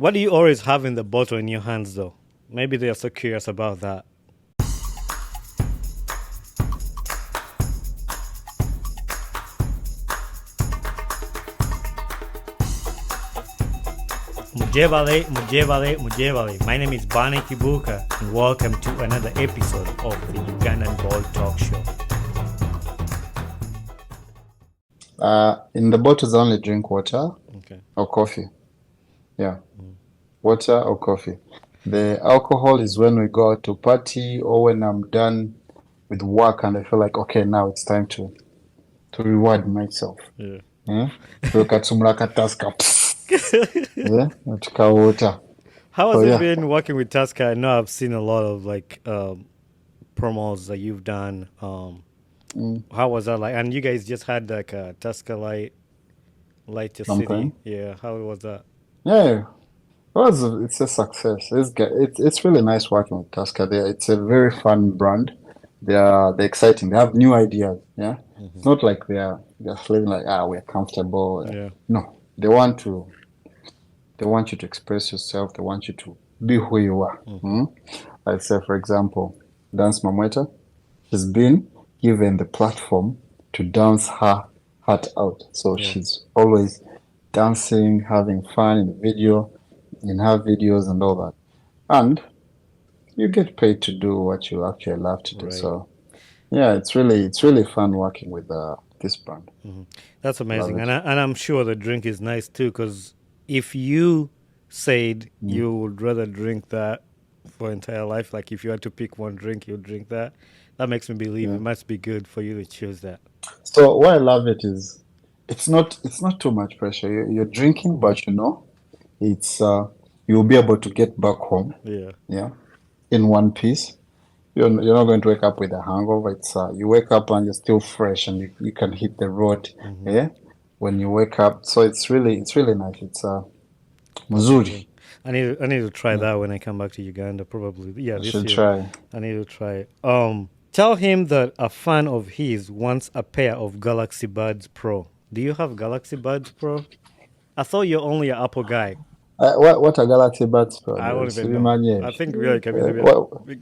What do you always have in the bottle in your hands, though? Maybe they're so curious about that. Mujevale, Mujevale, Mujevale. My name is Bani Kibuka, and welcome to another episode of the Ugandan Ball Talk Show. In the bottles, I only drink water Okay. or coffee. Yeah, water or coffee. The alcohol is when we go out to party or when I'm done with work and I feel like, okay, now it's time to reward myself. Yeah. Yeah, so katsumula taska. Yeah, natuka water. How So has it yeah, been working with Tasca? I know I've seen a lot of promos that you've done. mm, How was that like? And you guys just had like a Tasca Light Your City. something. Yeah. How was that? Yeah, it's a success. It's really nice working with Tasca. It's a very fun brand. They're exciting. They have new ideas. Yeah, it's not like they're feeling like we're comfortable. Yeah. No, they want you to express yourself. They want you to be who you are. Like say for example, Dance Mamweta has been given the platform to dance her heart out. So Yeah. she's always dancing, having fun in her videos and all that. And you get paid to do what you actually love to do. Right. So yeah, it's really fun working with this brand. That's Love amazing, it. and I'm sure the drink is nice too. Because if you said Mm, you would rather drink that for entire life, like if you had to pick one drink, you'd drink that. That makes me believe yeah. it must be good for you to choose that. So why I love it is it's not too much pressure. You're drinking, but it's you'll be able to get back home, Yeah. yeah, in one piece. You're not going to wake up with a hangover. It's you wake up and you're still fresh and you can hit the road, yeah, when you wake up. So it's really nice. It's That's amazing. mzuri. I need to try Yeah, that when I come back to Uganda. Probably, yeah, you this should year. try. I need to try it. Tell him that a fan of his wants a pair of Galaxy Buds Pro. Do you have Galaxy Buds Pro? I thought you're only an Apple guy. What a Galaxy Buds Pro? I don't even know. Sibimanye. I think really can What be.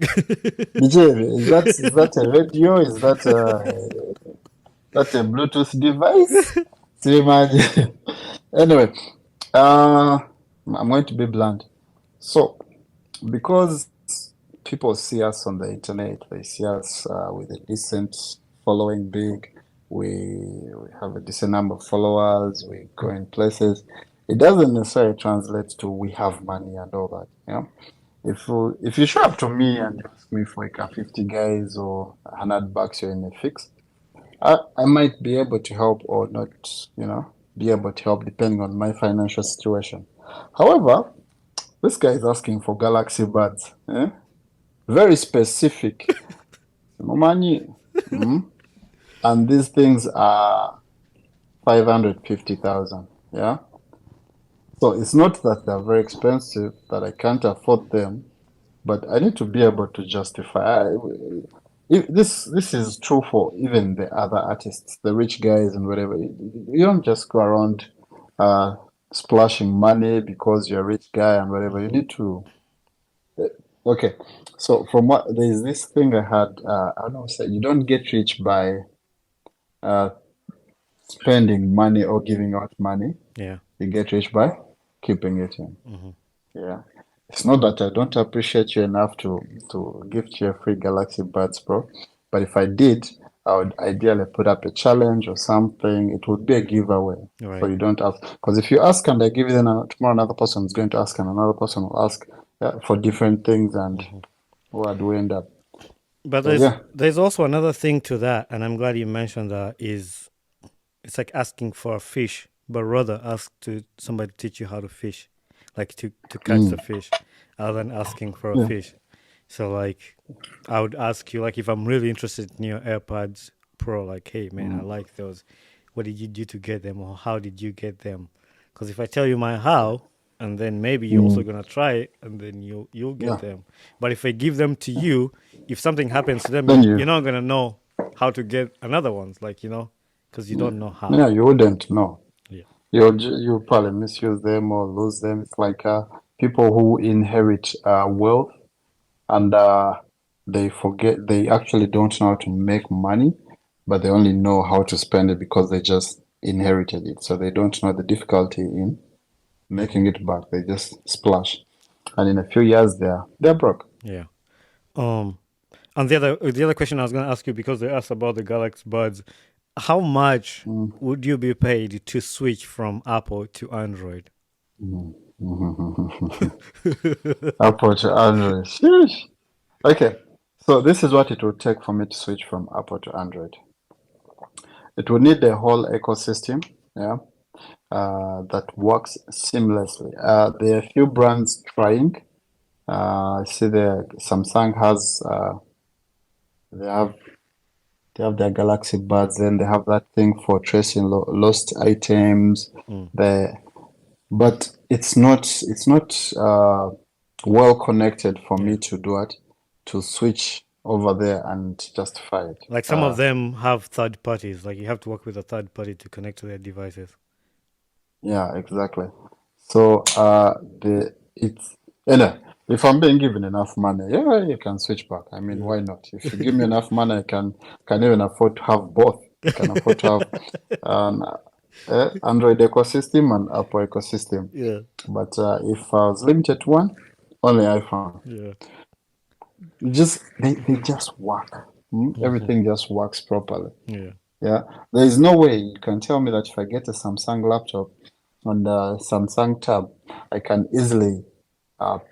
Nigeria, is that a radio? Is that a Bluetooth device? Sibimanye. Anyway, uh, I'm going to be blunt. So because people see us on the internet, they see us with a decent following, big. We have a decent number of followers. We go in places. It doesn't necessarily translate to we have money and all that. If you show up to me and you ask me for like a 50 guys or $100 you're in a fix, I might be able to help or not, be able to help depending on my financial situation. However, this guy is asking for Galaxy Buds. Very specific. Money. And these things are 550,000. Yeah. So it's not that they're very expensive, that I can't afford them, but I need to be able to justify. If this is true for even the other artists, the rich guys and whatever. You don't just go around uh, splashing money because you're a rich guy and whatever. You need to. Okay, so from what there's this thing I had. I don't know. Say you don't get rich by uh, spending money or giving out money. Yeah. You get rich by keeping it in. Yeah. It's not that I don't appreciate you enough to gift you a free Galaxy Buds Pro, but if I did, I would ideally put up a challenge or something. It would be a giveaway. So Right. you don't ask. Because if you ask and I give you, then tomorrow another person is going to ask and another person will ask for different things, and where do we end up? But So there's yeah. there's also another thing to that, and I'm glad you mentioned that. Is it's like asking for a fish, but rather ask to somebody to teach you how to fish, like to catch the Mm, fish, other than asking for a yeah. fish. So like, I would ask you like if I'm really interested in your AirPods Pro, like, hey man, I Mm, like those. What did you do to get them, or how did you get them? Because if I tell you my how, and then maybe you're also mm, gonna try it, and then you'll get yeah. them. But if I give them to you, if something happens to them, Then you're you, not gonna know how to get another ones, like because you yeah, don't know how. yeah, you wouldn't know. Yeah. You probably misuse them or lose them. It's like people who inherit wealth and they actually don't know how to make money, but they only know how to spend it because they just inherited it. So they don't know the difficulty in Hmm. making it back. They just splash, and in a few years they're broke. Yeah. Um, and the other question I was going to ask you, because they asked about the Galaxy Buds, how much Mm. would you be paid to switch from Apple to Android? Mhm. Apple to Android. Sheesh. Okay, so this is what it would take for me to switch from Apple to Android. It would need the whole ecosystem, yeah, that works seamlessly. There are a few brands trying. I see the Samsung has they have they have their Galaxy Buds, then they have that thing for tracing lost items. Mm, The but it's not well connected for yeah. me to do it to switch over there and justify it. Like some of them have third parties. Like you have to work with a third party to connect to their devices. Yeah, exactly. So the it's if I'm being given enough money, yeah, you can switch back. I mean, Yeah. why not? If you give me enough money, I can even afford to have both. I can afford to have an Android ecosystem and Apple ecosystem. Yeah. But if I was limited to one, only iPhone. Yeah. They just work. Hmm. Everything just works properly. Yeah. Yeah, there is no way you can tell me that if I get a Samsung laptop and a Samsung tab, I can easily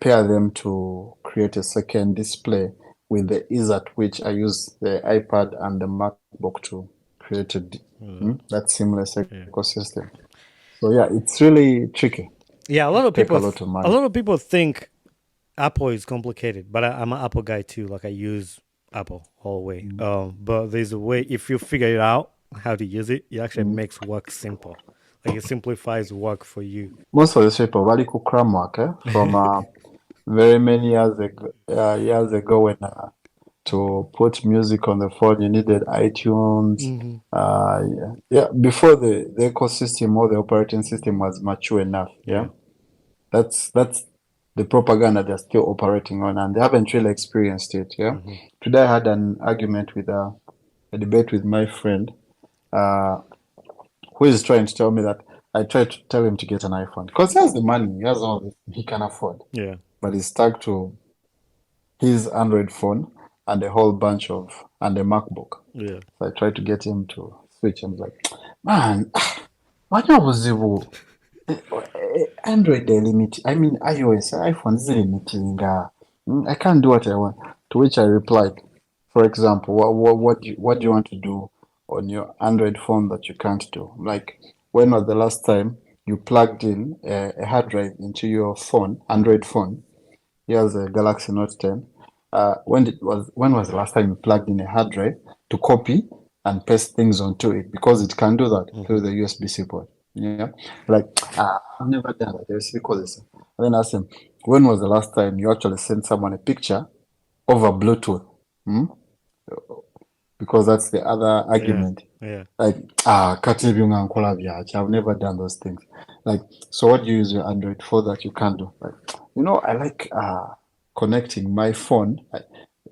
pair them to create a second display with the ease at which I use the iPad and the MacBook to create Yeah. that seamless Yeah. ecosystem. So yeah, it's really tricky. Yeah. A lot of Take a people. lot of A money. lot of people think Apple is complicated, but I'm an Apple guy too. Like I use Apple all the way. Mm, But there's a way, if you figure it out how to use it, it actually mm. makes work simple. Like it simplifies work for you. Most of these people, very cool cram work, from very many years ago when to put music on the phone, you needed iTunes. Hmm. Yeah, before the ecosystem or the operating system was mature enough. Yeah, Yeah. that's the propaganda they're still operating on, and they haven't really experienced it. Yeah, Hmm. today I had an argument with a debate with my friend, uh, who is trying to tell me that I tried to tell him to get an iPhone because he has the money, he has all this he can afford, Yeah. but he's stuck to his Android phone and a whole bunch of and a MacBook. Yeah. So I tried to get him to switch. I'm like, man, wanyabuzibu Android limit. I mean iOS, iPhone is limiting. I can't do what I want. To which I replied, for example, what do you want to do on your Android phone that you can't do? Like, when was the last time you plugged in a hard drive into your phone, Hmm. Android phone? Here's a Galaxy Note 10. When was the last time you plugged in a hard drive to copy and paste things onto it? Because it can do that Hmm. through the USB-C port. Yeah, like I've never done that. USB calls. And then I asked him, when was the last time you actually sent someone a picture over Bluetooth? Hmm? Because that's the other Yeah. argument. Yeah. Like, kati byunga nkola byaki. I've never done those things. Like, so what do you use your Android for that you can't do? Like, I like connecting my phone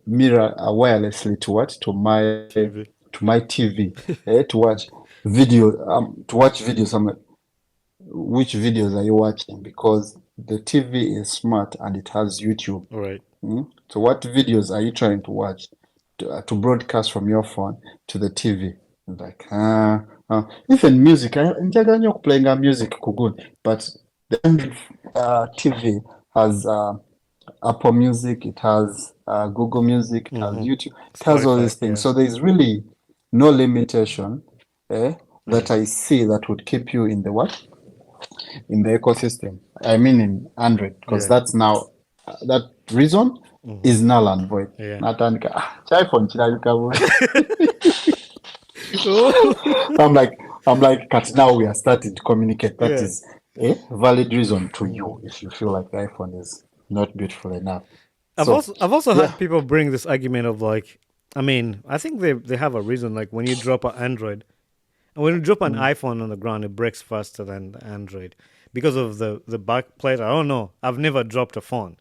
mirror wirelessly to what TV. to my TV, to watch videos. I'm like, which videos are you watching? Because the TV is smart and it has YouTube. All right. So what videos are you trying to watch to broadcast from your phone to the TV? Like, even music. Njaga nnyo okupulayinga music ku good, but the Android TV has Apple Music, it has Google Music, it has Hmm. YouTube, it has all Spotify. these things. Yeah. So there's really no limitation Yeah. that I see that would keep you in the what? In the ecosystem. I mean in Android, because Yeah. that's now that reason Hmm. is null and void. Yeah. Natandika, iPhone kirabika bulungi." Oh. I'm like, but now we are starting to communicate. That Yeah. is a valid reason to Hmm. you if you feel like the iPhone is not beautiful enough. I've So, also I've also yeah. had people bring this argument of like, I mean, I think they have a reason. Like when you drop an Android and when you drop an Mm, iPhone on the ground, it breaks faster than the Android. because of the back plate. I don't know. I've never dropped a phone,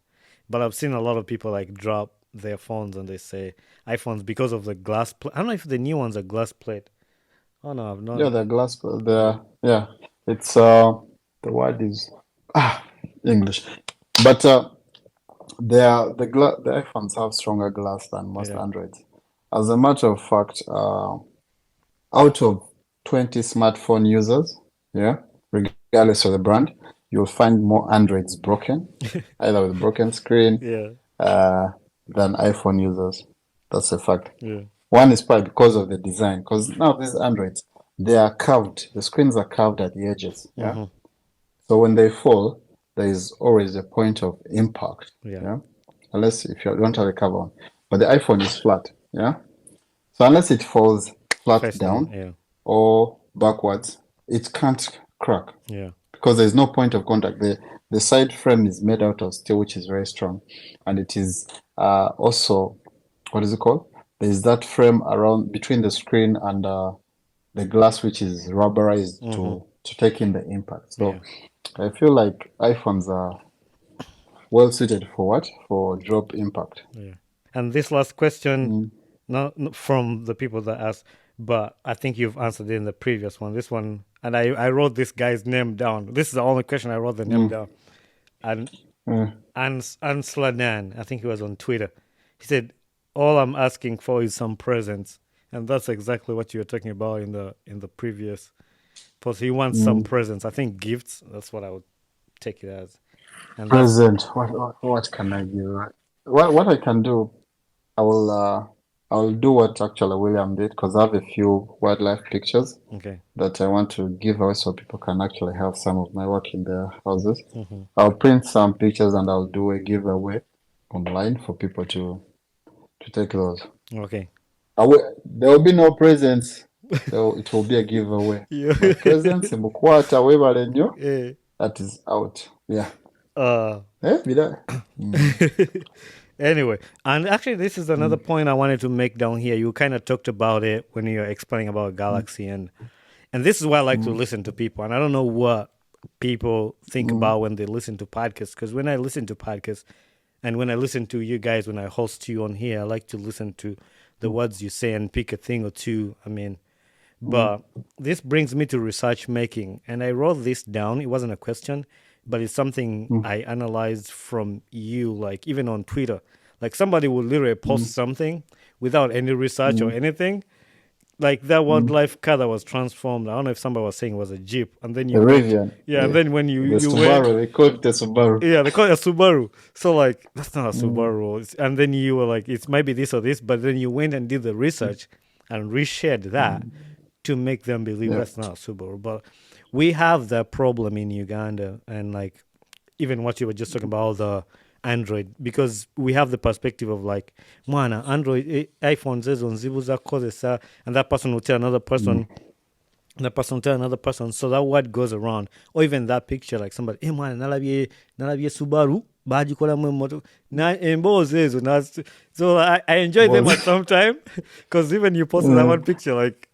but I've seen a lot of people like drop their phones and they say iPhones because of the glass plate. I don't know if the new ones are glass plate. Oh no, I've not. Yeah, they're glass. Yeah. Yeah, it's the word is ah English, but the iPhones have stronger glass than most Yeah. Androids. As a matter of fact, out of 20 smartphone users, yeah, regardless of the brand, you'll find more Androids broken, either with broken screen, Yeah. uh, than iPhone users. That's a fact. Yeah. One is probably because of the design, because now these Androids, they are curved. The screens are curved at the edges. Yeah. Mm-hmm. So when they fall, there is always a point of impact. Yeah. Yeah. Unless if you don't have a cover on. But the iPhone is flat. Yeah. So unless it falls flat Face down. down Yeah. or backwards, it can't crack Yeah. because there's no point of contact. The side frame is made out of steel, which is very strong, and it is also what is it called? There's that frame around between the screen and the glass, which is rubberized Mm-hmm. to take in the impact. Yeah. So I feel like iPhones are well suited for what? For drop impact. Yeah. And this last question, Mm, not from the people that asked, but I think you've answered it in the previous one. This one, and I wrote this guy's name down. This is the only question I wrote the name mm, down. And mm. Anslanan, I think he was on Twitter. He said, "All I'm asking for is some presents," and that's exactly what you were talking about in the previous post. He wants some Mm. presents. I think gifts. That's what I would take it as, and that's Present. What can I give? What I can do, I will I will do what actually William did because I have a few wildlife pictures okay. that I want to give away so people can actually have some of my work in their houses. Hmm. I'll print some pictures and I'll do a giveaway online for people to take those. Okay. There will be no presents. It will be a giveaway. Yeah. But presents, mukwata webale nnyo. Yeah. That is out. Yeah. Uh, Bida. Mm, anyway, and actually, this is another mm, point I wanted to make down here. You kind of talked about it when you were explaining about mm, Galaxy, and this is why I like to mm, listen to people. And I don't know what people think mm, about when they listen to podcasts, because when I listen to podcasts, and when I listen to you guys, when I host you on here, I like to listen to the mm, words you say and pick a thing or two. I mean, mm, but this brings me to research making. And I wrote this down. It wasn't a question, but it's something mm, I analyzed from you, like even on Twitter. Like somebody will literally post mm, something without any research or mm, anything. Like that mm. wildlife car that was transformed. I don't know if somebody was saying it was a Jeep. And then The you went, Rivian. yeah, and Yeah. then when The you went, Subaru. They call it the Subaru. yeah, they call it a Subaru. So like that's not a Mm, Subaru. And then you were like, it's maybe this or this, but then you went and did the research and reshared that mm. to make them believe Yeah. that's not a Subaru. But we have that problem in Uganda, and like even what you were just talking about the Android, because we have the perspective of like, mwana Android iPhone says on zibuza kozesa, and that person will tell another Mm. person, the person tell another person, so that word goes around. Or even that picture, like somebody, hey man, nalabye Subaru bagikolamu emmotoka na emboozi ezo so I enjoy them at Was some time because even you posted that one picture like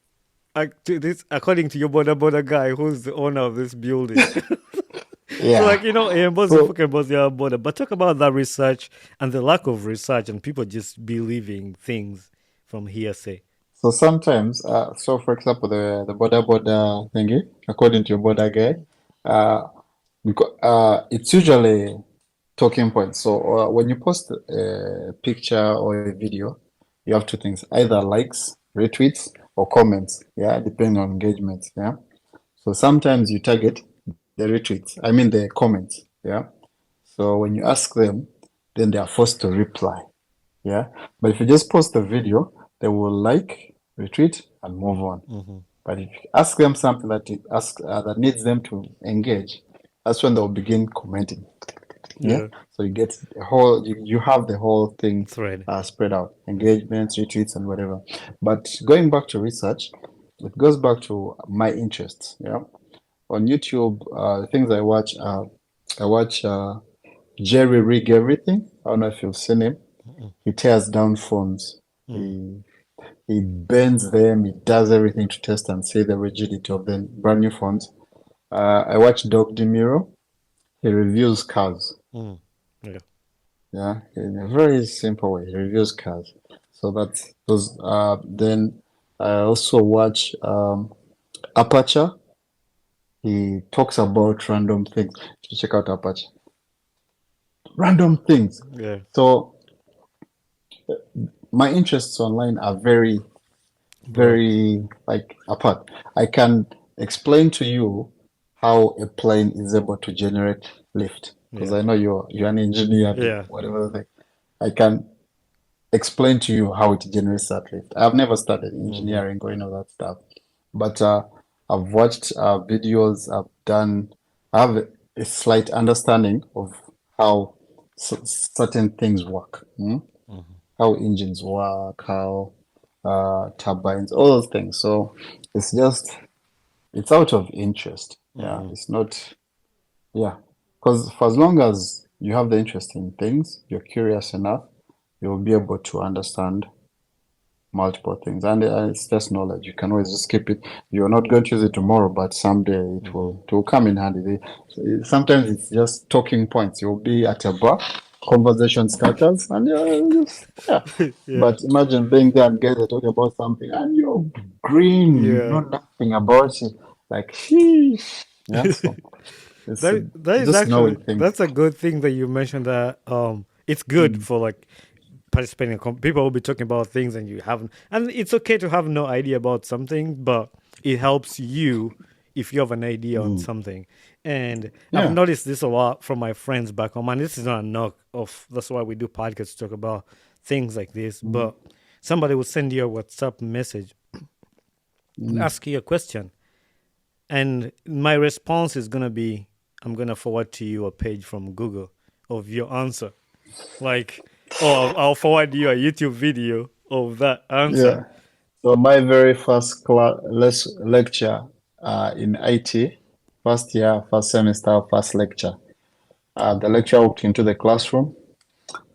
this according to your border guy who's the owner of this building. So yeah. like embozi So fuka embozi ya border, but talk about that research and the lack of research and people just believing things from hearsay. so sometimes so for example the border thingy, according to your border guy, uh because it's usually talking points. So when you post a picture or a video, you have two things: either likes, retweets, or comments. Yeah, depending on engagement. Yeah. So sometimes you target the retweets. I mean the comments. Yeah. So when you ask them, then they are forced to reply. Yeah. But if you just post the video, they will like, retweet, and move on. Hmm. But if you ask them something that needs them to engage, that's when they'll begin commenting. Yeah. Yeah, So you get the whole, you have the whole thing thread. spread out, engagements, retweets, and whatever. But going back to research, it goes back to my interests. Yeah. On YouTube, the things I watch Jerry Rig Everything. I don't know if you've seen him. Mm-mm. He tears down phones. Mm. He bends them. He does everything to test and see the rigidity of the brand new phones. I watch Doc DeMuro. He reviews cars. Mm. Yeah. Yeah, in a very simple way. He reviews cars. So that's those. Then I also watch Aperture. He talks about random things. You check out Aperture. Random things. Yeah. So my interests online are very, Broad. very like apart. I can explain to you how a plane is able to generate lift because Yeah. I know you're an engineer, Yeah. whatever the thing. I can explain to you how it generates that lift. I've never studied Mm-hmm. engineering or any of that stuff, but I've watched videos. I have a slight understanding of how certain things work, Mm-hmm. how engines work, how turbines, all those things. So it's just it's out of interest. Yeah, Mm-hmm. it's not. Yeah, because for as long as you have the interest in things, you're curious enough, you'll be able to understand multiple things. And it's just knowledge. You can always just keep it. You're not going to use it tomorrow, but someday Mm-hmm. it will come in handy. Sometimes it's just talking points. You'll be at a bar, conversation starters, and yeah. Yeah. But imagine being there and guys are talking about something and you're green, you Yeah. know nothing about it. Like, sheesh. Yeah, so it's That is just actually knowing things. that's a good thing that you mentioned that it's good Mm, for like participating. People will be talking about things and you haven't, and it's okay to have no idea about something, but it helps you if you have an idea on mm. something. And I've Yeah. noticed this a lot from my friends back home, and this is not a knock of that's why we do podcasts to talk about things like this. Mm, But somebody will send you a WhatsApp message and mm. ask you a question, and my response is gonna be, I'm gonna forward to you a page from Google of your answer. Like, oh, I'll forward you a YouTube video of that answer. Yeah. So my very first lecture in IT, first year, first semester, first lecture, the lecturer walked into the classroom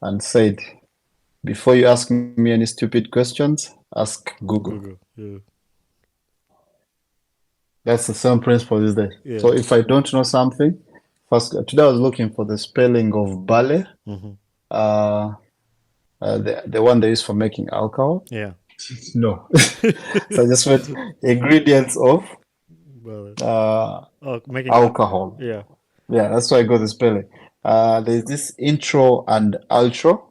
and said, "Before you ask me any stupid questions, ask Google." Google. Yeah. That's the same principle these days. Yeah. So if I don't know something, first today I was looking for the spelling of barley, Mm-hmm. uh, the one they use for making alcohol. Yeah. No, so I just went ingredients of Well, uh, oh, making up. alcohol. Yeah. Yeah, that's why I got the spelling. There's this intro and outro.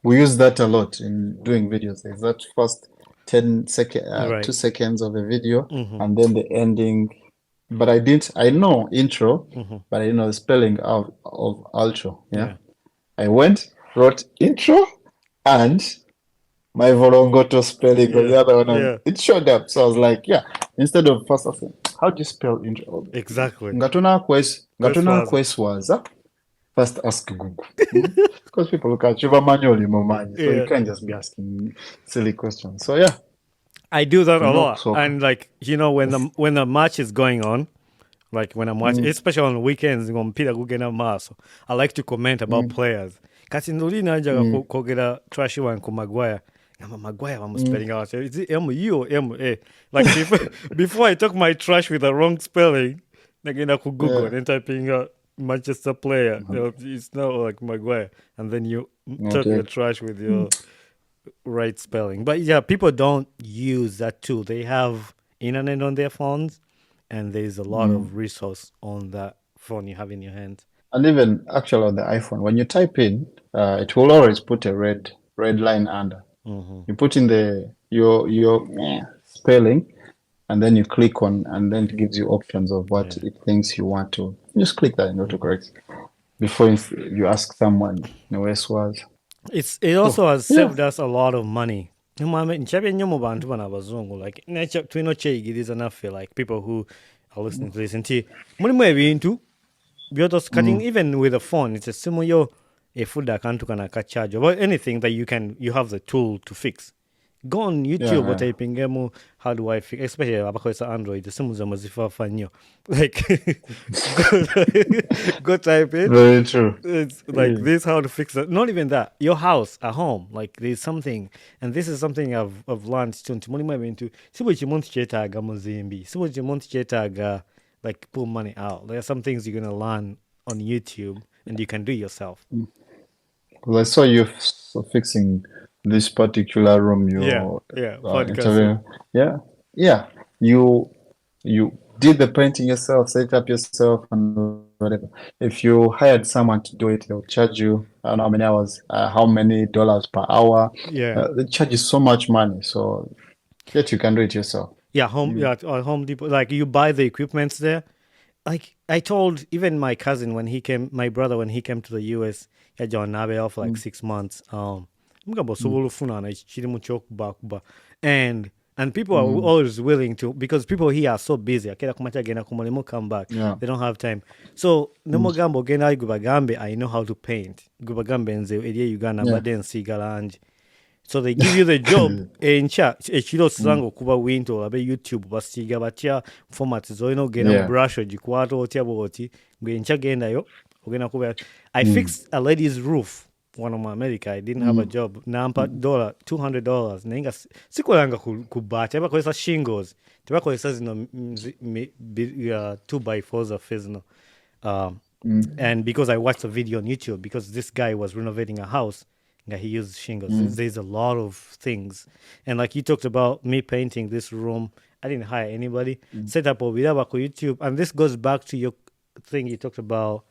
We use that a lot in doing videos. There's that first 2 Right. seconds of a video, Mm-hmm. and then the ending. But I know intro, Mm-hmm. but I didn't know the spelling of outro. Yeah. Yeah. I went, wrote intro, and my Vorongoto spelling was Yeah. the other one, and Yeah. it showed up. So I was like, yeah, instead of first asking, how do you spell intro? Exactly. Ngatuna Questions. quest was first ask Google. Because people look at you manually, Momani, so you Yeah. can't just be asking silly questions. So yeah, I do that to a know lot, soccer. and like when the match is going on, like when I'm watching, Mm, especially on weekends, mpira gugenda maaso, I like to comment about mm, players. Kati ndoli najaga mm, kwogera trash one ku Maguire. Ngamba Maguire mm, spelling out. Is it M-U or M-A? Like before I talk my trash with the wrong spelling, nagenda ku Google yeah. and typing out Manchester player. It's not like Maguire. And then you talk your Okay. trash with your right spelling. But yeah, people don't use that tool. They have internet on their phones, and there's a lot Mm. of resource on that phone you have in your hand. And even actually on the iPhone, when you type in, it will always put a red line under. Mm-hmm. You put in your spelling, and then you click on, and then it gives you options of what Yeah. it thinks you want to. You just click that in Mm-hmm. autocorrect before you ask someone, no S was. It also So has yeah. saved us a lot of money. Nkyabya nnyo mu bantu bano abazungu like tulina okyeyigiriza naffe like people who are listening to this nti mulimu ebintu cutting Mm, even with a phone. It's a essimu yo efudde akantu kano akacharge or anything that you have the tool to fix. Go on yeah, YouTube yeah. otypingemu how do I fix, especially abakozesa Android essimu zomwe zifaafa nnyo like go, go type it. Very true. It's like Yeah. this how to fix it. Not even that, your house at home, like there's something, and this is something I've learned too nti mulimu ebintu si buli kimu nti kyetaaga muzimbi, si buli kimu nti kyetaaga like pull money out. There are some things you're gonna learn on YouTube and you can do yourself. Well, I saw you fixing this particular room Yeah, you yeah, podcasting. interview. Yeah, yeah. You did the painting yourself, set it up yourself, and whatever. If you hired someone to do it, they'll charge you, I don't know how many hours, how many dollars per hour. Yeah, They charge you so much money, so yet you can do it yourself. yeah, home, You, yeah, at Home Depot. Like you buy the equipments there. Like I told even my cousin when he came, my brother when he came to the US, yeah, John Nabe for like mm, 6 months. Mugabo mm, sobolo funa na chiri mu chokuba and people are mm, always willing to because people here are so busy. Akera kumacha gena kumulimo come back. yeah. They don't have time. So Mm, nomogambo gena gubagambe I know how to paint. Gubagambe nze eri Uganda yeah. badde nsigala anje. So they give you the job enkya ekiro Mm, osanga okuba winto olabe YouTube basiiga batya format zolina ogenda mu yeah. brush ogikwata otya bwoti ng'enkya gendayo ogenda kuba I Mm, fixed a lady's roof one of America I didn't have a mm, job nampa mm, $200 naye nga sikolanga ku bati bakozesa shingles tebakozesa zino 2x4 zaffe zino um, mm, and because I watched a video on YouTube because this guy was renovating a house and he used shingles. mm, There's a lot of things. And like you talked about me painting this room, I didn't hire anybody. mm, Set up a video on YouTube. And this goes back to your thing you talked about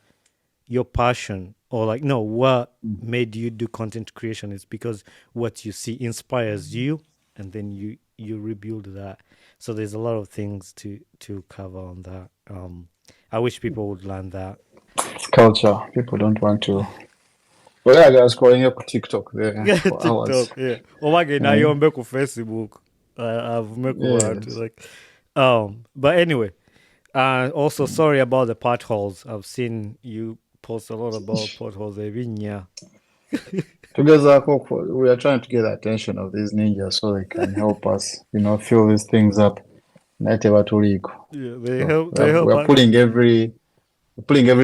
your passion or like no what mm. made you do content creation is because what you see inspires you and then you rebuild that. So there's a lot of things to cover on that. I wish people would learn that. It's culture. People don't want to. Well, yeah, guys, calling up TikTok there Yeah, for hours. TikTok, yeah. Owage na Eh? yombe ku Facebook. I've make to Yes. like but anyway, also sorry about the potholes. I've seen you post a lot about potholes. Yeah. Together, we are trying to get the attention of these ninjas so they can help us, fill these things up. Not ever too leak. Yeah, So they we help are us. pulling every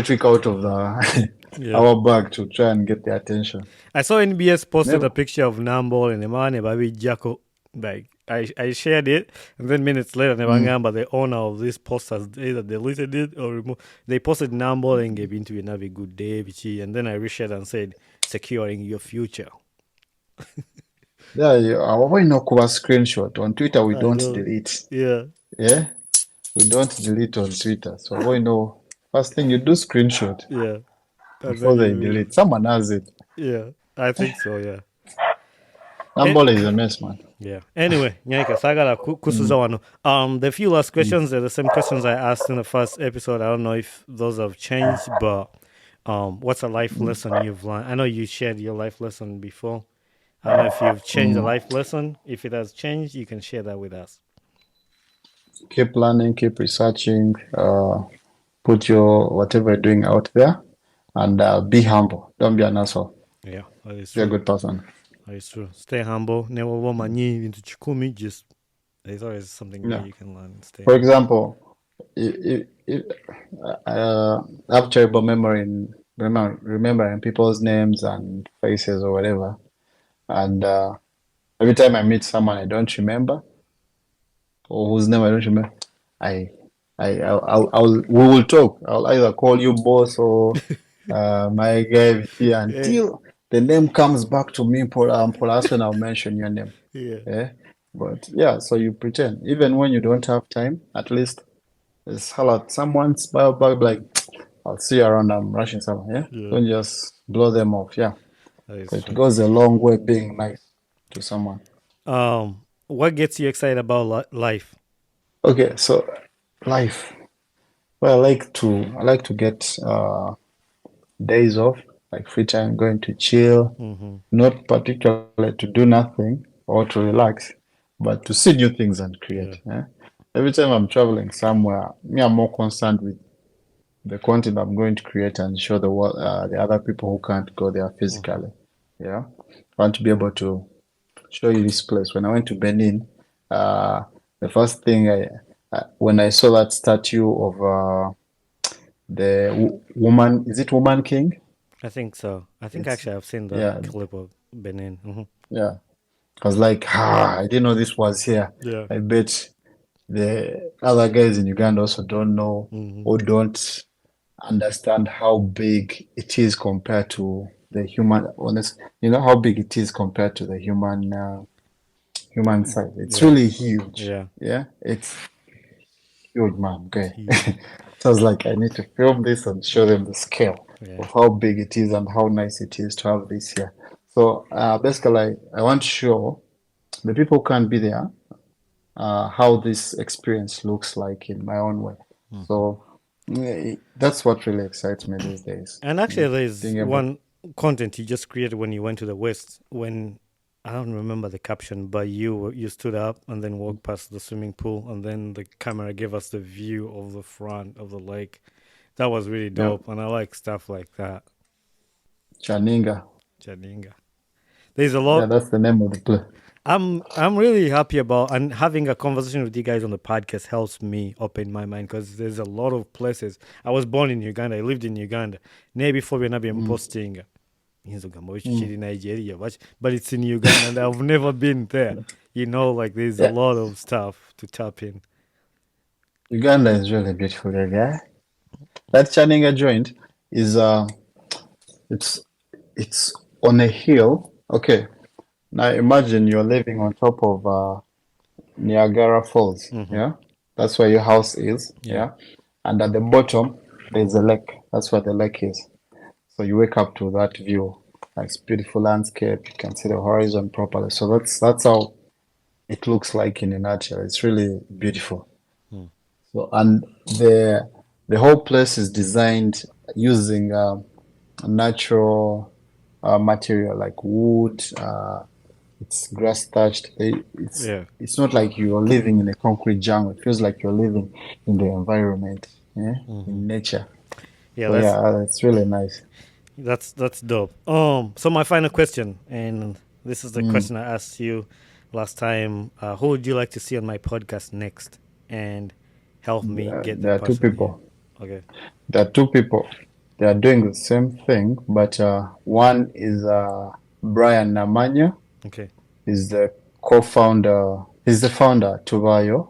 trick out of the Yeah. our bag to try and get the attention. I saw NBS posted Never. a picture of Nambol and Emane Babi Jacko. Like I shared it, and then minutes later, Mm. Nevangamba, the owner of this post, has either deleted it or removed. They posted Nambol and gave into another good day, Vichi, and then I reshared and said, "Securing your future." Yeah, why not cover screenshot on Twitter? We I don't know. delete. Yeah, Yeah, we don't delete on Twitter. So why no? First thing you do screenshot yeah, and before then they you, delete. Someone has it. yeah, I think so. Yeah. Number is a mess, man. Yeah. Anyway, Nyaika, sagala kusuza Mm, wano. The few last mm, questions are the same questions I asked in the first episode. I don't know if those have changed, but what's a life mm. lesson you've learned? I know you shared your life lesson before. I don't know if you've changed a Mm. life lesson. If it has changed, you can share that with us. Keep learning, keep researching, put your whatever you're doing out there, and be humble. Don't be an asshole. Yeah, that is Be a true. good person. That is true. Stay humble. Never womanyi into chikumi. Just there's always something new Yeah. you can learn. Stay For humble. example, if, I have terrible memory in remembering people's names and faces or whatever, and every time I meet someone I don't remember or whose name I don't remember, I, we will talk. I'll either call you boss or my guy here Yeah, until the name comes back to me. For us when I'll mention your name. yeah, Yeah, but yeah, so you pretend even when you don't have time. At least it's holler at someone's bio bag like, I'll see you around. I'm rushing somewhere. Yeah, yeah. don't just blow them off. Yeah, That so is it true. goes a long way being nice to someone. What gets you excited about life? Okay, so life. Well, I like to get days off, like free time, going to chill, Mm-hmm. not particularly to do nothing or to relax, but to see new things and Yeah. create. Yeah? Every time I'm traveling somewhere, me, I'm more concerned with the content I'm going to create and show the world, the other people who can't go there Mm-hmm. physically. Yeah, I want to be able to show you this place. When I went to Benin, uh, the first thing when I saw that statue of the woman, is it Woman King? I think so. I think It's actually I've seen the yeah, clip of Benin. Mm-hmm. yeah. I was like, I didn't know this was here. Yeah. I bet the other guys in Uganda also don't know Hmm. or don't understand how big it is compared to the human honest how big it is compared to the human side. It's Yeah, really huge. yeah, Yeah, it's huge, man. it's Okay. huge. So I was like, I need to film this and show them the scale Yeah. of how big it is and how nice it is to have this here. So basically, I want to show the people who can't be there how this experience looks like in my own way. Mhm. So that's what really excites me these days. And actually, there's Being able, one content you just created when you went to the West. When I don't remember the caption, but you stood up and then walked past the swimming pool, and then the camera gave us the view of the front of the lake. That was really yeah, dope, and I like stuff like that. Chaninga. Janinga. There's a Yeah, lot. that's the name of the place. I'm really happy about, and having a conversation with you guys on the podcast helps me open my mind because there's a lot of places. I was born in Uganda. I lived in Uganda. Ne before we been Mm, posting mm. in Nigeria, but it's in Uganda and I've never been there. Like there's a Yeah, lot of stuff to tap in. Uganda is really beautiful, yeah. That Chaninga joint is it's it's on a hill. Okay, now imagine you're living on top of Niagara Falls. Hmm. Yeah, that's where your house is. Yeah. Yeah, and at the bottom there's a lake. That's where the lake is. So you wake up to that view. It's beautiful landscape. You can see the horizon properly. So that's how it looks like in a nutshell. It's really beautiful. Hmm. So and the whole place is designed using natural material like wood. It's grass thatched. Yeah. It's not like you're living in a concrete jungle. It feels like you're living in the environment, yeah, Hmm. in nature. Yeah, So yeah, it's really nice. that's dope. So my final question, and this is the Mm. question I asked you last time. Who would you like to see on my podcast next, and help me get the There are two person here? people. Okay. There are two people. They are doing the same thing, but one is Brian Namanya. Okay. He's the co-founder. He's the founder Tuvayo.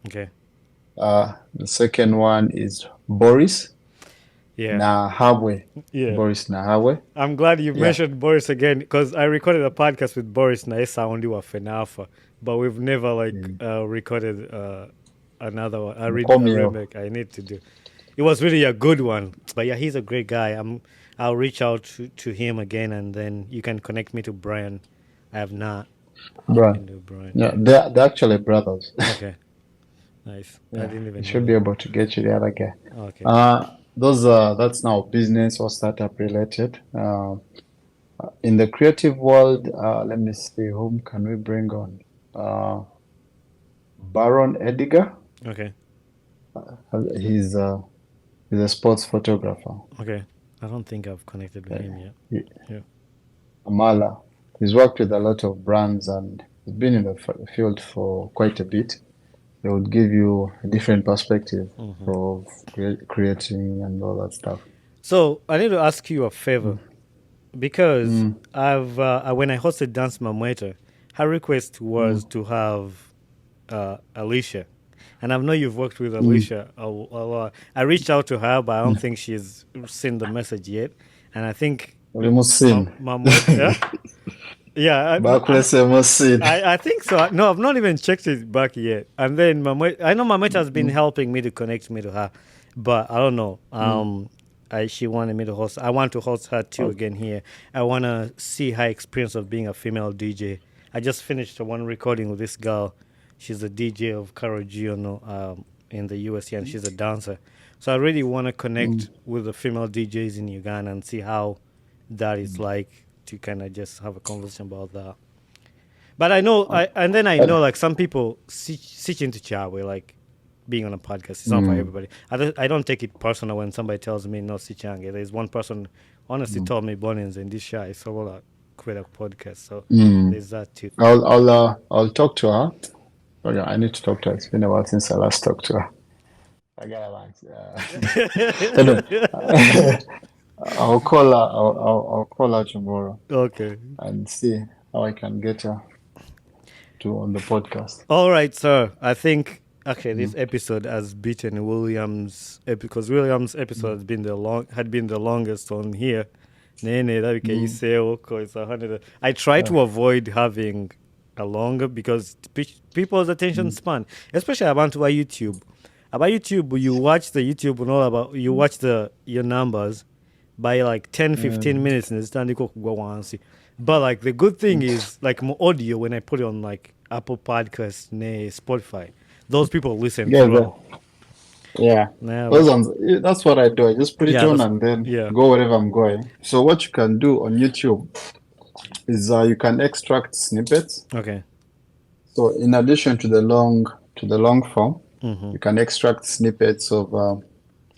Okay. The second one is Boris Yeah. Nahabwe. Yeah. Boris Nahabwe. I'm glad you Yeah. mentioned Boris again because I recorded a podcast with Boris Naesa only wa Fenafa, but we've never Mm. recorded another one. A Mkomyo. remake. I need to do. It was really a good one, but yeah, he's a great guy. I'll reach out to him again, and then you can connect me to Brian. I have not. You Brian. can do Brian. Yeah, Yeah. they're actually brothers. Okay. Nice. I Yeah, didn't he even know should be that. able to get you the other guy. Okay. Those that's now business or startup related. In the creative world, let me see, whom can we bring on? Uh, Baron Ediger. Okay. He's he's a sports photographer. Okay. I don't think I've connected with Uh, him yet. he- Yeah. Amala. He's worked with a lot of brands and he's been in the field for quite a bit. They would give you a different perspective Hmm. of creating and all that stuff. So I need to ask you a favor. Mm. Because Mm. I've when I hosted Dance Mamweta, her request was Mm. to have Alicia, and I know you've worked with Mm. Alicia a lot. I reached out to her, but I don't think she's seen the message yet. And I think Limusin. Mamweta, yeah, Barclays Limusin. I think so. No, I've not even checked it back yet. And then Mamweta, I know Mamweta has been Mm. helping me to connect me to her, but I don't know. Mm. She wanted me to host. I want to host her too Oh, again here. I want to see her experience of being a female DJ. I just finished one recording with this girl. She's a DJ of Karo Giono in the US here, and she's a dancer. So I really want to mm. connect with the female DJs in Uganda and see how that is like to kind of just have a conversation about that. But I know, Oh, and then I and- know, like some people sit into Chawe, like being on a podcast. It's not for mm. everybody. I don't take it personal when somebody tells me no Sichange. There's one person honestly Mm. told me Bonins and this shy, so we'll quit a podcast. So Mm. there's that too. I'll talk to her. Oh yeah, I need to talk to her. It's been a while since I last talked to her. I gotta like, anyway, I'll call her. I'll call her tomorrow Okay. and see how I can get her. to on the podcast. All right, sir. I think actually this episode has beaten Williams because Williams' episode had been the longest on here. Nene, that we Mm. say, okay, it's 100. I try Yeah. to avoid having a longer because people's attention Mm. span, especially about YouTube. About YouTube, you watch the YouTube and all about you watch your numbers by like 10, 15 Mm. minutes and it's time to go on see. But like the good thing is like my audio when I put it on like Apple Podcasts, Spotify, those people listen Yeah, throughout. yeah. Now, Those ones, that's what I do. I just put it yeah, on and then yeah. go wherever I'm going. So what you can do on YouTube is you can extract snippets. Okay. So in addition to the long form, Mm-hmm. you can extract snippets of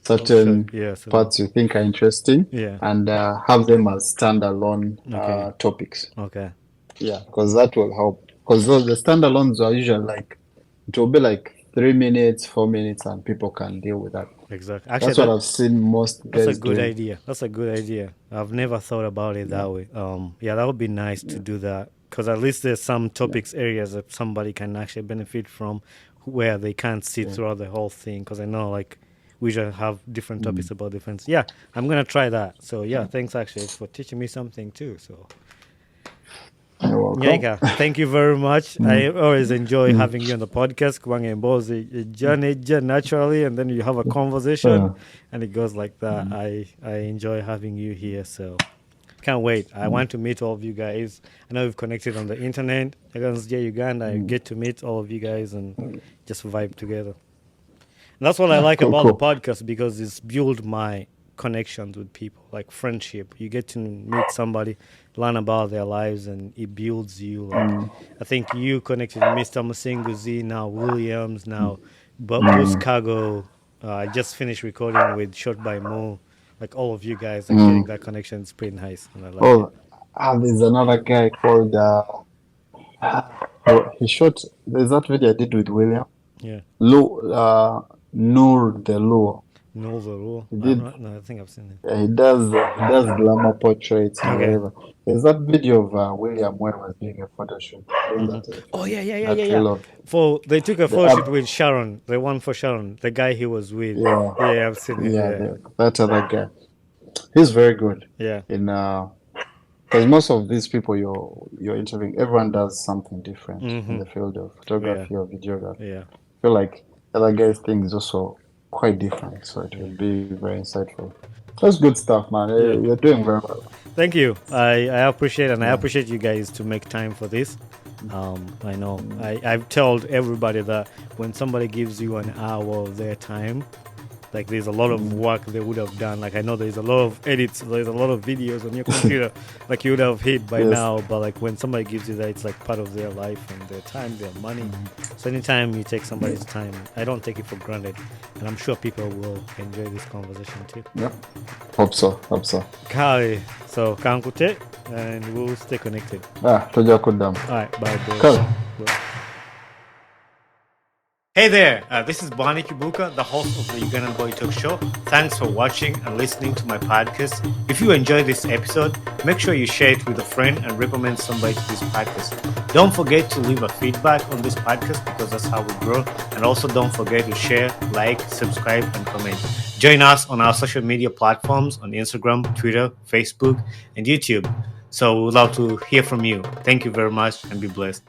certain Yeah. So parts you think are interesting yeah. and have them as standalone Okay. topics. Okay. Yeah, because that will help. Because the standalones are usually like it will be like 3 minutes, 4 minutes, and people can deal with that. Exactly. Actually, That's what I've seen most that's a guys good doing. idea. That's a good idea. I've never thought about it Yeah, that way. Yeah, that would be nice to do that because at least there's some yeah, topics areas that somebody can actually benefit from, where they can't sit yeah. throughout the whole thing. Because I know like we should have different Mm. topics about different. Yeah, I'm gonna try that. So yeah, Yeah. thanks actually for teaching me something too. So You're welcome. Nyaika, thank you very much. I Mm. always enjoy Mm. having you on the podcast. Kwange Mbozi, a journey naturally, and then you have a conversation, Uh, and it goes like that. mm. I enjoy having you here. So can't wait. I Mm. want to meet all of you guys. I know we've connected on the internet. Against Uganda, I Mm. get to meet all of you guys and just vibe together. And that's what I like Cool, about the cool. podcast because it's built my connections with people, like friendship. You get to meet somebody, learn about their lives, and it builds you. Like Mm. I think you connected with Mr. Musinguzi, now Williams, now Bruce Mm. Cargo. I just finished recording with Shot by Mo. Like all of you guys, like getting Mm. that connection is pretty nice, and I like it. Oh, there's another guy called oh, he shot. There's that video I did with William. Yeah, Noor the Luo. know the rule. He I'm did. not. No, I think I've seen it. He does glamour portraits and Okay. whatever. There's that video of William where he was doing a photo shoot. Doing Hmm. that, Oh yeah, yeah, yeah, that yeah, yeah. trailer. For they took a The photo shoot up, with Sharon, the one for Sharon, the guy he was with. yeah, Yeah, I've seen it. yeah, Yeah, that other guy. He's very good yeah, in because most of these people you're interviewing, everyone does something different in mm-hmm. the field of Yeah, photography or videography. yeah, I feel like the other guy's thing is also quite different, so it will be very insightful. That's good stuff, man. yeah. You're doing very well. Thank you. I appreciate and I Yeah. appreciate you guys to make time for this. I know I've told everybody that when somebody gives you an hour of their time, like there's a lot of work they would have done. Like I know there's a lot of edits, there's a lot of videos on your computer, like you would have hit by Yes. now. But like when somebody gives you that, it's like part of their life and their time, their money. So anytime you take somebody's time, I don't take it for granted, and I'm sure people will enjoy this conversation too. Yeah. Hope so. Hope so. Kale, so kankute, and we'll stay connected. Toja kudam. All right, bye, boys. Kale. Bye. Hey there, this is Bonnie Kibuka, the host of the Ugandan Boy Talk Show. Thanks for watching and listening to my podcast. If you enjoyed this episode, make sure you share it with a friend and recommend somebody to this podcast. Don't forget to leave a feedback on this podcast because that's how we grow. And also don't forget to share, like, subscribe, and comment. Join us on our social media platforms on Instagram, Twitter, Facebook, and YouTube. So we would love to hear from you. Thank you very much and be blessed.